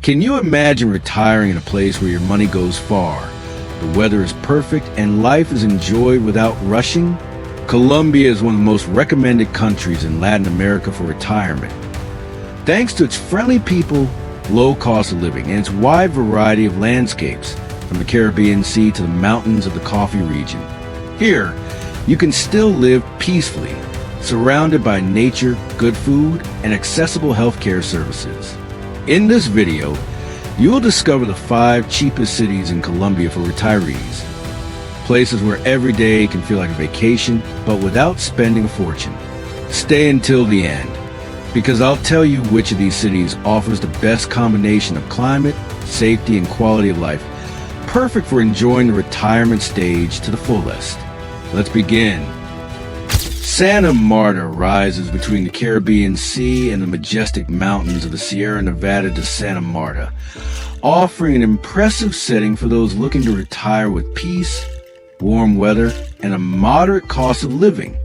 Can you imagine retiring in a place where your money goes far, the weather is perfect, and life is enjoyed without rushing? Colombia is one of the most recommended countries in Latin America for retirement, thanks to its friendly people, low cost of living, and its wide variety of landscapes, from the Caribbean Sea to the mountains of the coffee region. Here, you can still live peacefully, surrounded by nature, good food, and accessible healthcare services. In this video, you will discover the 5 cheapest cities in Colombia for retirees. Places where every day can feel like a vacation, but without spending a fortune. Stay until the end, because I'll tell you which of these cities offers the best combination of climate, safety, and quality of life, perfect for enjoying the retirement stage to the fullest. Let's begin. Santa Marta rises between the Caribbean Sea and the majestic mountains of the Sierra Nevada de Santa Marta, offering an impressive setting for those looking to retire with peace, warm weather, and a moderate cost of living.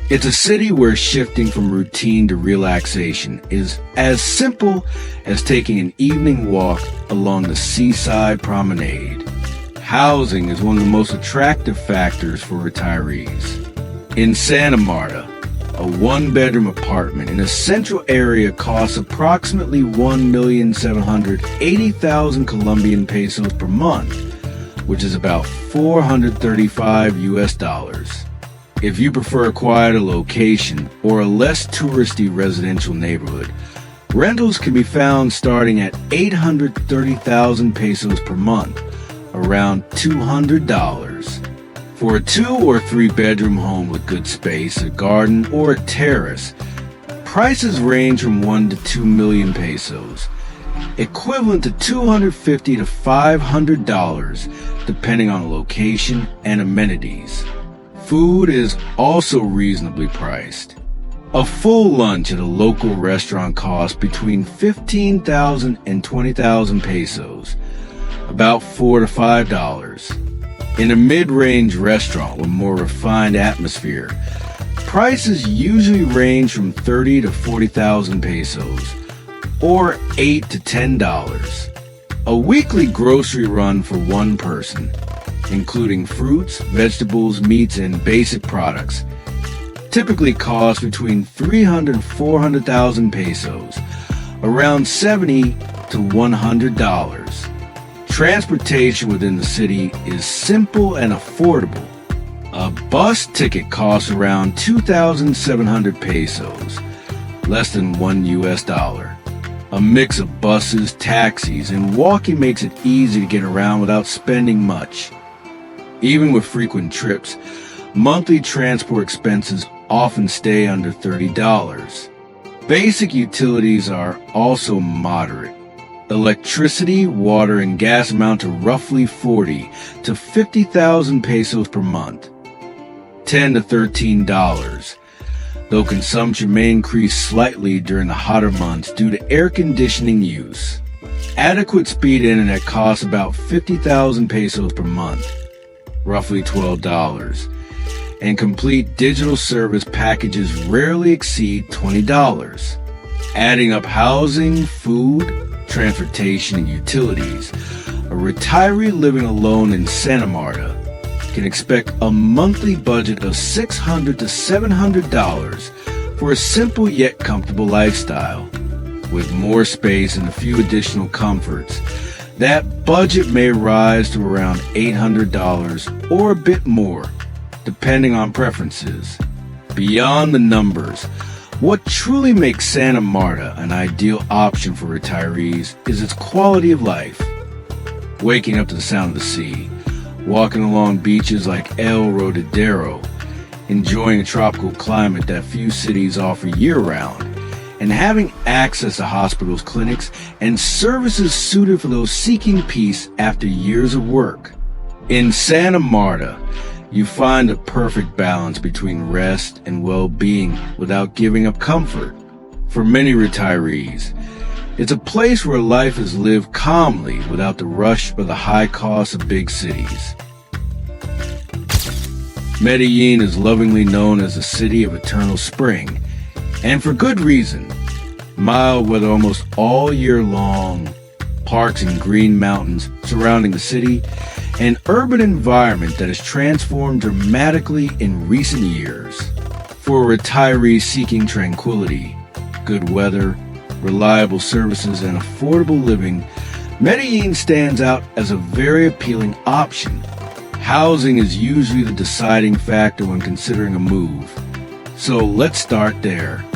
It's a city where shifting from routine to relaxation is as simple as taking an evening walk along the seaside promenade. Housing is one of the most attractive factors for retirees. In Santa Marta, a 1-bedroom apartment in a central area costs approximately 1,780,000 Colombian pesos per month, which is about $435 US. If you prefer a quieter location or a less touristy residential neighborhood, rentals can be found starting at 830,000 pesos per month, around $200. For a 2- or 3-bedroom home with good space, a garden, or a terrace, prices range from 1 to 2 million pesos, equivalent to $250 to $500, depending on location and amenities. Food is also reasonably priced. A full lunch at a local restaurant costs between 15,000 and 20,000 pesos, about $4 to $5. In a mid-range restaurant with more refined atmosphere, prices usually range from 30 to 40,000 pesos, or $8 to $10. A weekly grocery run for one person, including fruits, vegetables, meats, and basic products, typically costs between 300 and 400,000 pesos, around $70 to $100. Transportation within the city is simple and affordable. A bus ticket costs around 2,700 pesos, less than $1 US. A mix of buses, taxis, and walking makes it easy to get around without spending much. Even with frequent trips, monthly transport expenses often stay under $30. Basic utilities are also moderate. Electricity, water, and gas amount to roughly 40 to 50,000 pesos per month, $10 to $13, though consumption may increase slightly during the hotter months due to air conditioning use. Adequate speed internet costs about 50,000 pesos per month, roughly $12, and complete digital service packages rarely exceed $20. Adding up housing, food, transportation, and utilities, a retiree living alone in Santa Marta can expect a monthly budget of $600 to $700 for a simple yet comfortable lifestyle. With more space and a few additional comforts, that budget may rise to around $800 or a bit more, depending on preferences. Beyond the numbers, what truly makes Santa Marta an ideal option for retirees is its quality of life. Waking up to the sound of the sea, walking along beaches like El Rodadero, enjoying a tropical climate that few cities offer year-round, and having access to hospitals, clinics, and services suited for those seeking peace after years of work. In Santa Marta, you find a perfect balance between rest and well-being without giving up comfort. For many retirees, it's a place where life is lived calmly without the rush or the high cost of big cities. Medellín is lovingly known as the city of eternal spring, and for good reason. Mild weather almost all year long, parks and green mountains surrounding the city, an urban environment that has transformed dramatically in recent years. For retirees seeking tranquility, good weather, reliable services, and affordable living, Medellín stands out as a very appealing option. Housing is usually the deciding factor when considering a move. So let's start there.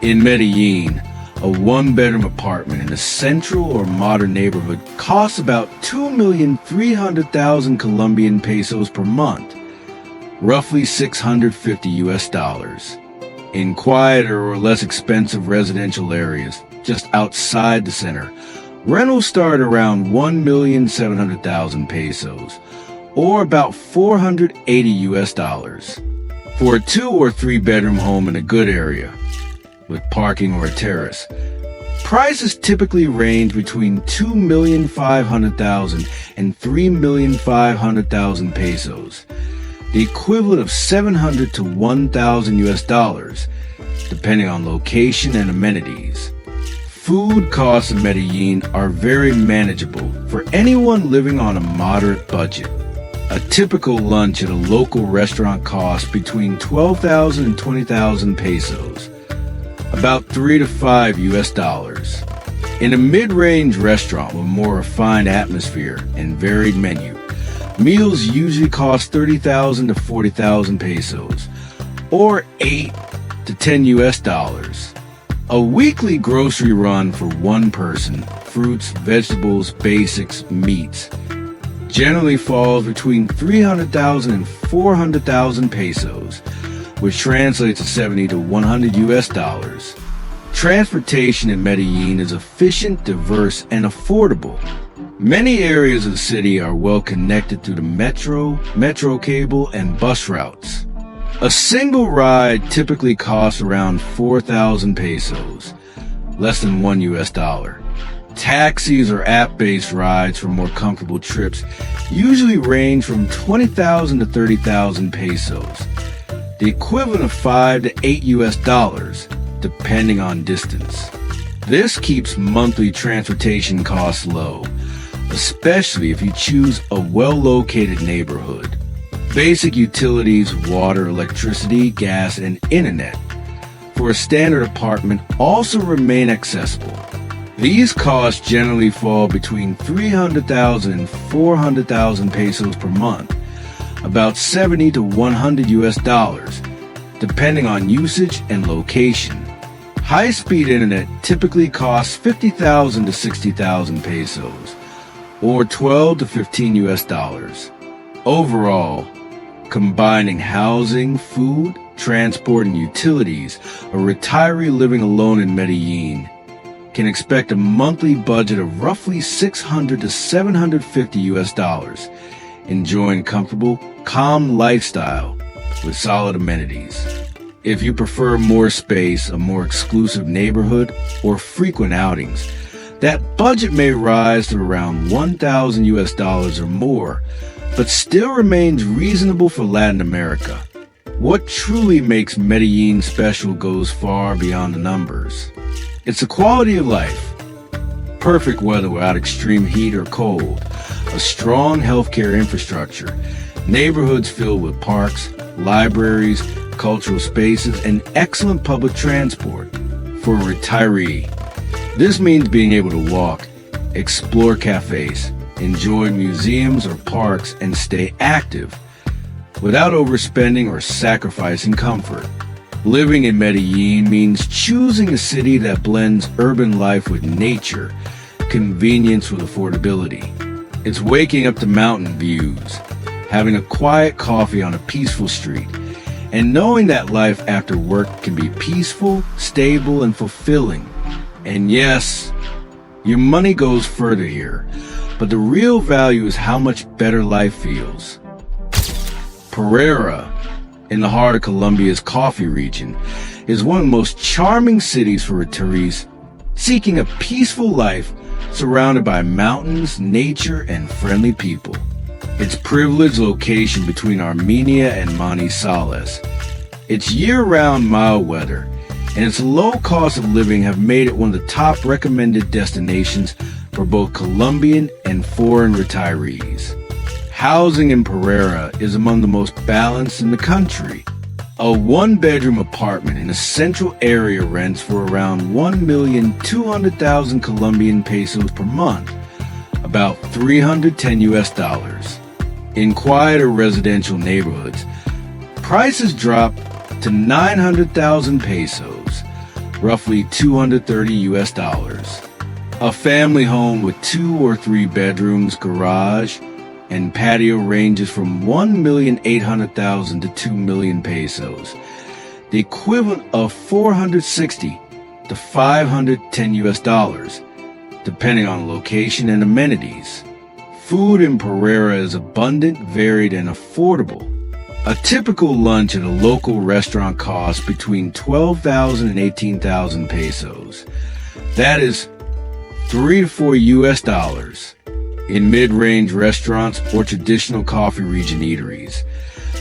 In Medellín, a one-bedroom apartment in a central or modern neighborhood costs about 2,300,000 Colombian pesos per month, roughly $650. In quieter or less expensive residential areas, just outside the center, rentals start around 1,700,000 pesos, or about $480. For a 2 or 3 bedroom home in a good area, with parking or a terrace, prices typically range between 2,500,000 and 3,500,000 pesos, the equivalent of $700 to $1,000, depending on location and amenities. Food costs in Medellín are very manageable for anyone living on a moderate budget. A typical lunch at a local restaurant costs between 12,000 and 20,000 pesos, about $3 to $5. In a mid-range restaurant with more refined atmosphere and varied menu, meals usually cost 30,000 to 40,000 pesos, or $8 to $10. A weekly grocery run for one person, fruits, vegetables, basics, meats, generally falls between 300,000 and 400,000 pesos, which translates to $70 to $100. Transportation in Medellín is efficient, diverse, and affordable. Many areas of the city are well connected through the metro cable, and bus routes. A single ride typically costs around 4,000 pesos, less than $1. Taxis or app-based rides for more comfortable trips usually range from 20,000 to 30,000 pesos, the equivalent of $5 to $8, depending on distance. This keeps monthly transportation costs low, especially if you choose a well-located neighborhood. Basic utilities, water, electricity, gas, and internet for a standard apartment also remain accessible. These costs generally fall between 300,000 and 400,000 pesos per month, about $70 to $100, depending on usage and location. High-speed internet typically costs 50,000 to 60,000 pesos, or $12 to $15. Overall, combining housing, food, transport, and utilities, a retiree living alone in Medellín can expect a monthly budget of roughly $600 to $750, enjoying comfortable, calm lifestyle with solid amenities. If you prefer more space, a more exclusive neighborhood, or frequent outings, that budget may rise to around $1,000 or more, but still remains reasonable for Latin America. What truly makes Medellín special goes far beyond the numbers. It's the quality of life. Perfect weather without extreme heat or cold, a strong healthcare infrastructure, neighborhoods filled with parks, libraries, cultural spaces, and excellent public transport. For a retiree, this means being able to walk, explore cafes, enjoy museums or parks, and stay active without overspending or sacrificing comfort. Living in Medellín means choosing a city that blends urban life with nature, convenience with affordability. It's waking up to mountain views, having a quiet coffee on a peaceful street, and knowing that life after work can be peaceful, stable, and fulfilling. And yes, your money goes further here, but the real value is how much better life feels. Pereira, in the heart of Colombia's coffee region, is one of the most charming cities for retirees seeking a peaceful life surrounded by mountains, nature, and friendly people. Its privileged location between Armenia and Manizales, its year-round mild weather, and its low cost of living have made it one of the top recommended destinations for both Colombian and foreign retirees. Housing in Pereira is among the most balanced in the country. A one-bedroom apartment in a central area rents for around 1,200,000 Colombian pesos per month, about $310. In quieter residential neighborhoods, prices drop to 900,000 pesos, roughly $230. A family home with 2 or 3 bedrooms, garage, and patio ranges from 1,800,000 to 2 million pesos, the equivalent of 460 to $510, depending on location and amenities. Food in Pereira is abundant, varied, and affordable. A typical lunch at a local restaurant costs between 12,000 and 18,000 pesos. That is $3 to $4 in mid-range restaurants or traditional coffee region eateries.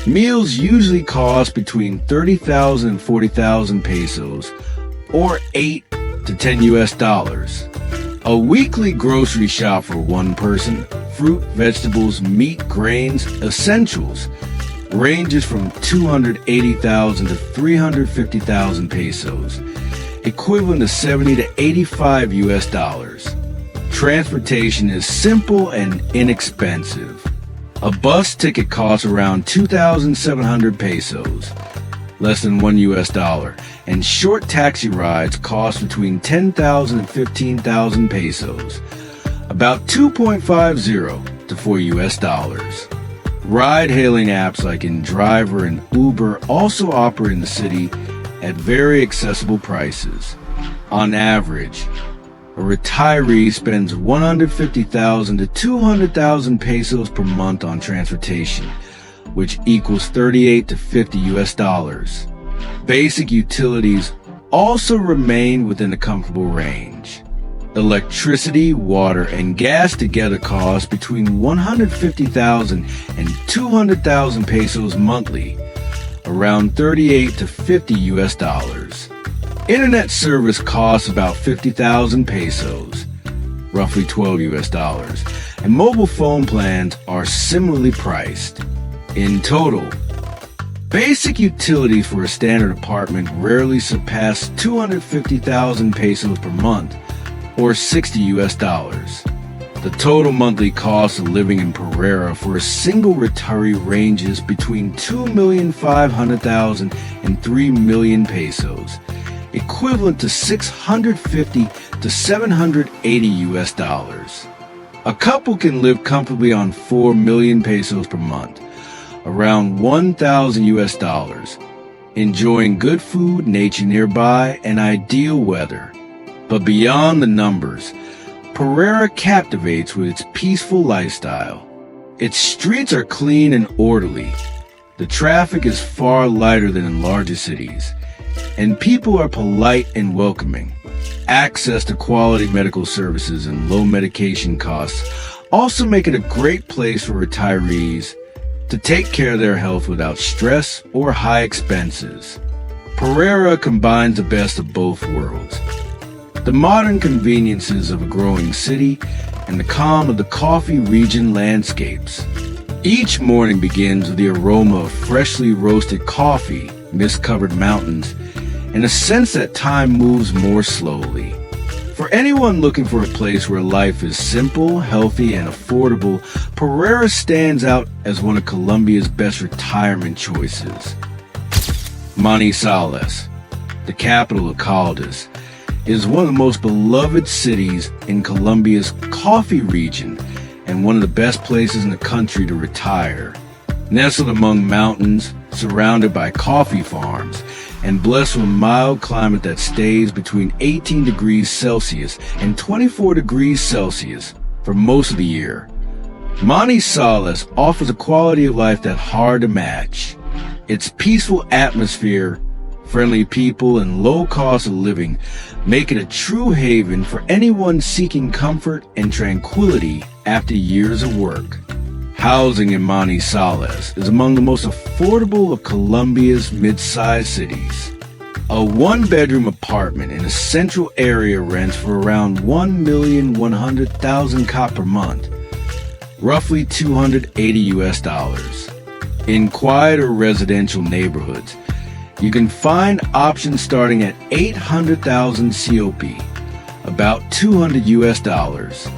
Meals usually cost between 30,000 and 40,000 pesos, or $8 to $10. A weekly grocery shop for one person, fruit, vegetables, meat, grains, essentials, ranges from 280,000 to 350,000 pesos, equivalent to $70 to $85. Transportation is simple and inexpensive. A bus ticket costs around 2,700 pesos, less than $1, and short taxi rides cost between 10,000 and 15,000 pesos, about $2.50 to $4. Ride-hailing apps like InDriver and Uber also operate in the city at very accessible prices. On average, a retiree spends 150,000 to 200,000 pesos per month on transportation, which equals $38 to $50. Basic utilities also remain within a comfortable range. Electricity, water, and gas together cost between 150,000 and 200,000 pesos monthly, around $38 to $50. Internet service costs about 50,000 pesos, roughly $12, and mobile phone plans are similarly priced. In total, basic utilities for a standard apartment rarely surpass 250,000 pesos per month, or $60. The total monthly cost of living in Pereira for a single retiree ranges between 2,500,000 and 3 million pesos, equivalent to $650 to $780. A couple can live comfortably on 4 million pesos per month, around $1,000, enjoying good food, nature nearby, and ideal weather. But beyond the numbers, Pereira captivates with its peaceful lifestyle. Its streets are clean and orderly. The traffic is far lighter than in larger cities, and people are polite and welcoming. Access to quality medical services and low medication costs also make it a great place for retirees to take care of their health without stress or high expenses. Pereira combines the best of both worlds: the modern conveniences of a growing city and the calm of the coffee region landscapes. Each morning begins with the aroma of freshly roasted coffee, mist-covered mountains, and a sense that time moves more slowly. For anyone looking for a place where life is simple, healthy, and affordable, Pereira stands out as one of Colombia's best retirement choices. Manizales, the capital of Caldas, is one of the most beloved cities in Colombia's coffee region and one of the best places in the country to retire. Nestled among mountains, surrounded by coffee farms, and blessed with a mild climate that stays between 18 degrees Celsius and 24 degrees Celsius for most of the year, Manizales offers a quality of life that's hard to match. Its peaceful atmosphere, friendly people, and low cost of living make it a true haven for anyone seeking comfort and tranquility after years of work. Housing in Manizales is among the most affordable of Colombia's mid-sized cities. A one-bedroom apartment in a central area rents for around 1,100,000 kop per month, roughly $280. In quieter residential neighborhoods, you can find options starting at 800,000 COP, about $200.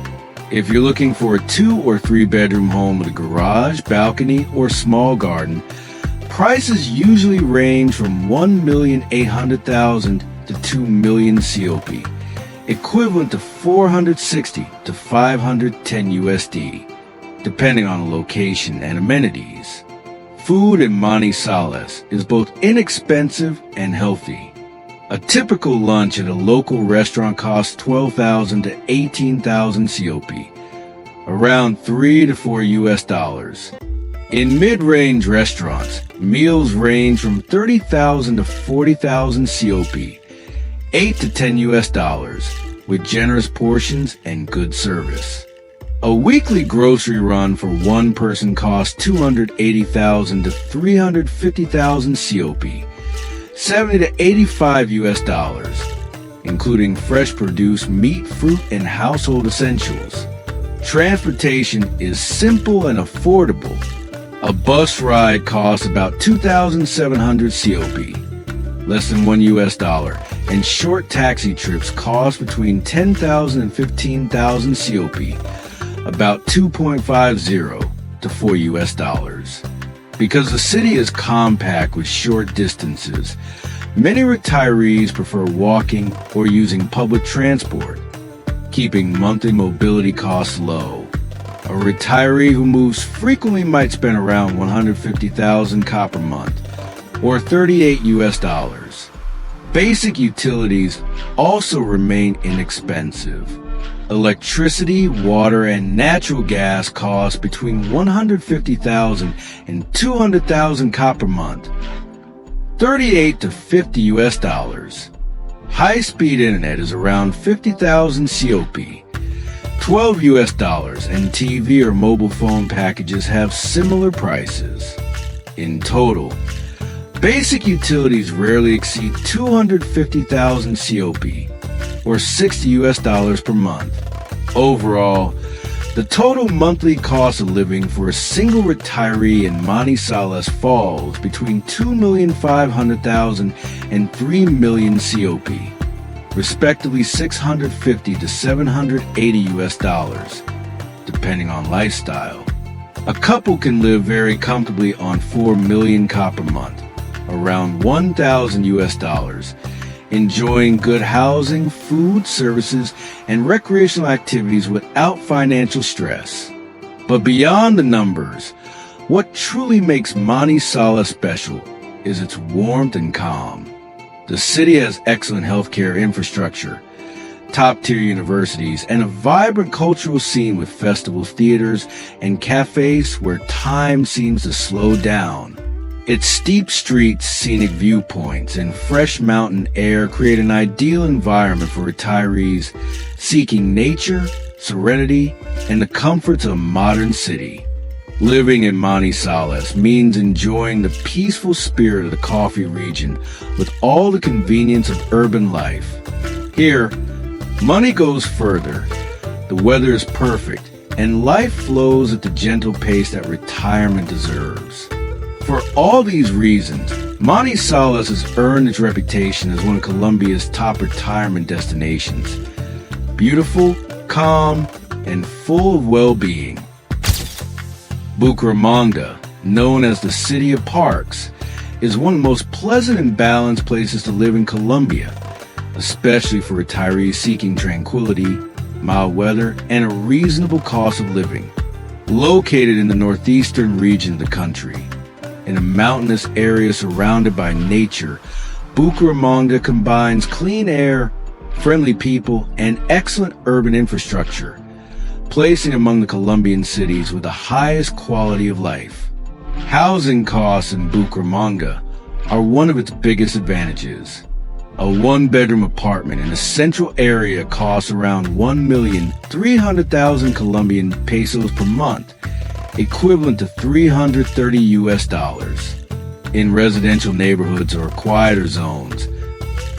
If you're looking for a 2 or 3 bedroom home with a garage, balcony, or small garden, prices usually range from 1,800,000 to 2 million COP, equivalent to 460 to 510 USD, depending on the location and amenities. Food in Manizales is both inexpensive and healthy. A typical lunch at a local restaurant costs 12,000 to 18,000 COP, around $3 to $4. In mid-range restaurants, meals range from 30,000 to 40,000 COP, $8 to $10, with generous portions and good service. A weekly grocery run for one person costs 280,000 to 350,000 COP, $70 to $85, including fresh produce, meat, fruit, and household essentials. Transportation is simple and affordable. A bus ride costs about 2,700 COP, less than $1, and short taxi trips cost between 10,000 and 15,000 COP, about 2.50 to $4. Because the city is compact with short distances, many retirees prefer walking or using public transport, keeping monthly mobility costs low. A retiree who moves frequently might spend around 150,000 kop per month, or $38. Basic utilities also remain inexpensive. Electricity, water, and natural gas cost between 150,000 and 200,000 kop per month, $38 to $50. High-speed internet is around 50,000 COP, $12, and TV or mobile phone packages have similar prices. In total, basic utilities rarely exceed 250,000 COP, or $60 per month. Overall, the total monthly cost of living for a single retiree in Manizales falls between 2,500,000 and 3 million COP, respectively $650 to $780, depending on lifestyle. A couple can live very comfortably on 4 million kop per month, around $1,000, enjoying good housing, food, services, and recreational activities without financial stress. But beyond the numbers, what truly makes Manizales special is its warmth and calm. The city has excellent healthcare infrastructure, top-tier universities, and a vibrant cultural scene with festivals, theaters, and cafes where time seems to slow down. Its steep streets, scenic viewpoints, and fresh mountain air create an ideal environment for retirees seeking nature, serenity, and the comforts of a modern city. Living in Manizales means enjoying the peaceful spirit of the coffee region with all the convenience of urban life. Here, money goes further, the weather is perfect, and life flows at the gentle pace that retirement deserves. For all these reasons, Manizales has earned its reputation as one of Colombia's top retirement destinations. Beautiful, calm, and full of well-being. Bucaramanga, known as the City of Parks, is one of the most pleasant and balanced places to live in Colombia, especially for retirees seeking tranquility, mild weather, and a reasonable cost of living. Located in the northeastern region of the country, in a mountainous area surrounded by nature, Bucaramanga combines clean air, friendly people, and excellent urban infrastructure, placing among the Colombian cities with the highest quality of life. Housing costs in Bucaramanga are one of its biggest advantages. A one-bedroom apartment in a central area costs around 1,300,000 Colombian pesos per month, equivalent to $330. In residential neighborhoods or quieter zones,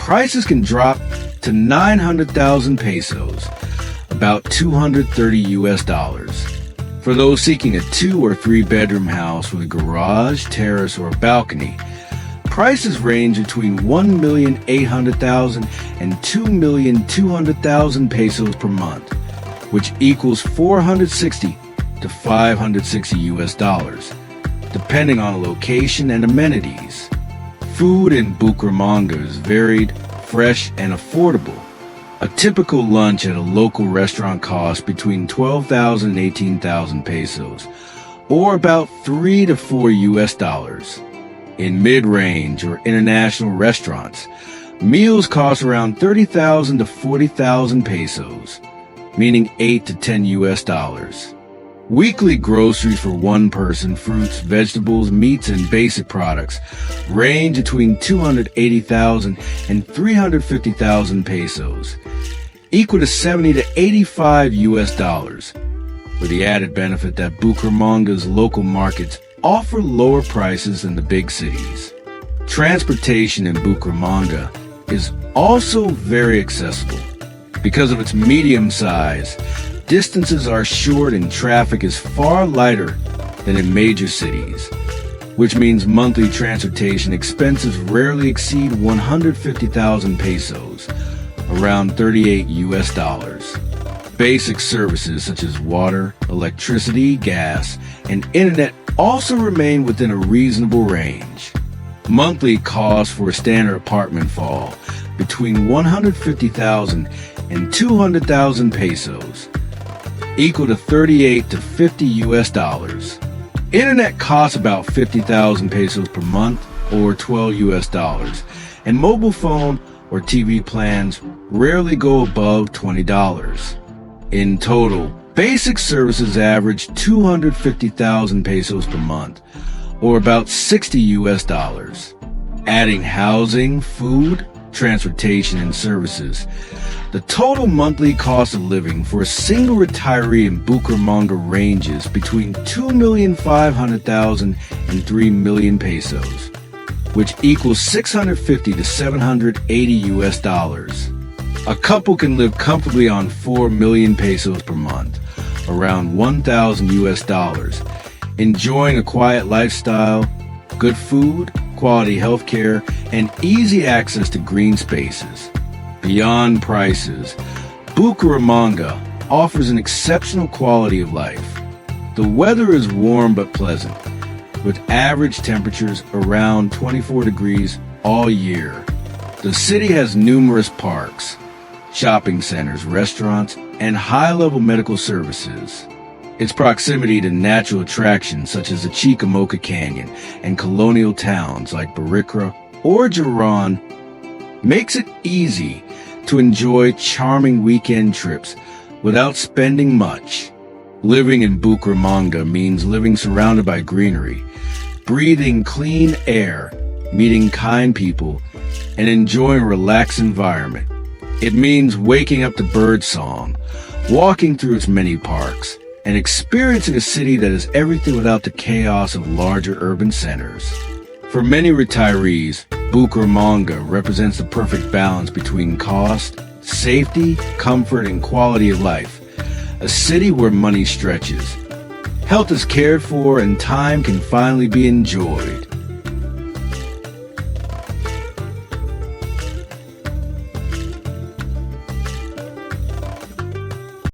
prices can drop to 900,000 pesos, about 230 US dollars. For those seeking a 2 or 3 bedroom house with a garage, terrace, or balcony, prices range between 1,800,000 and 2,200,000 pesos per month, which equals 460 to 560 US dollars, depending on location and amenities. Food in Bucaramanga is varied, fresh, and affordable. A typical lunch at a local restaurant costs between 12,000 and 18,000 pesos, or about 3 to 4 US dollars. In mid-range or international restaurants, meals cost around 30,000 to 40,000 pesos, meaning 8 to 10 US dollars. Weekly groceries for one person, fruits, vegetables, meats, and basic products, range between 280,000 and 350,000 pesos, equal to 70 to 85 US dollars, with the added benefit that Bucaramanga's local markets offer lower prices than the big cities. Transportation in Bucaramanga is also very accessible. Because of its medium size, distances are short and traffic is far lighter than in major cities, which means monthly transportation expenses rarely exceed 150,000 pesos, around 38 US dollars. Basic services such as water, electricity, gas, and internet also remain within a reasonable range. Monthly costs for a standard apartment fall between 150,000 and 200,000 pesos, equal to 38 to 50 US dollars. Internet costs about 50,000 pesos per month, or 12 US dollars, and mobile phone or TV plans rarely go above $20. In total, basic services average 250,000 pesos per month, or about 60 US dollars. Adding housing, food, transportation, and services, the total monthly cost of living for a single retiree in Bucaramanga ranges between 2,500,000 and 3 million pesos, which equals 650 to 780 US dollars. A couple can live comfortably on 4 million pesos per month, around 1,000 US dollars, enjoying a quiet lifestyle, good food, quality healthcare, and easy access to green spaces. Beyond prices, Bucaramanga offers an exceptional quality of life. The weather is warm but pleasant, with average temperatures around 24 degrees all year. The city has numerous parks, shopping centers, restaurants, and high-level medical services. Its proximity to natural attractions such as the Chicamoca Canyon and colonial towns like Pereira or Giron makes it easy to enjoy charming weekend trips without spending much. Living in Bucaramanga means living surrounded by greenery, breathing clean air, meeting kind people, and enjoying a relaxed environment. It means waking up to birdsong, walking through its many parks, and experiencing a city that is everything without the chaos of larger urban centers. For many retirees, Bucaramanga represents the perfect balance between cost, safety, comfort, and quality of life. A city where money stretches, health is cared for, and time can finally be enjoyed.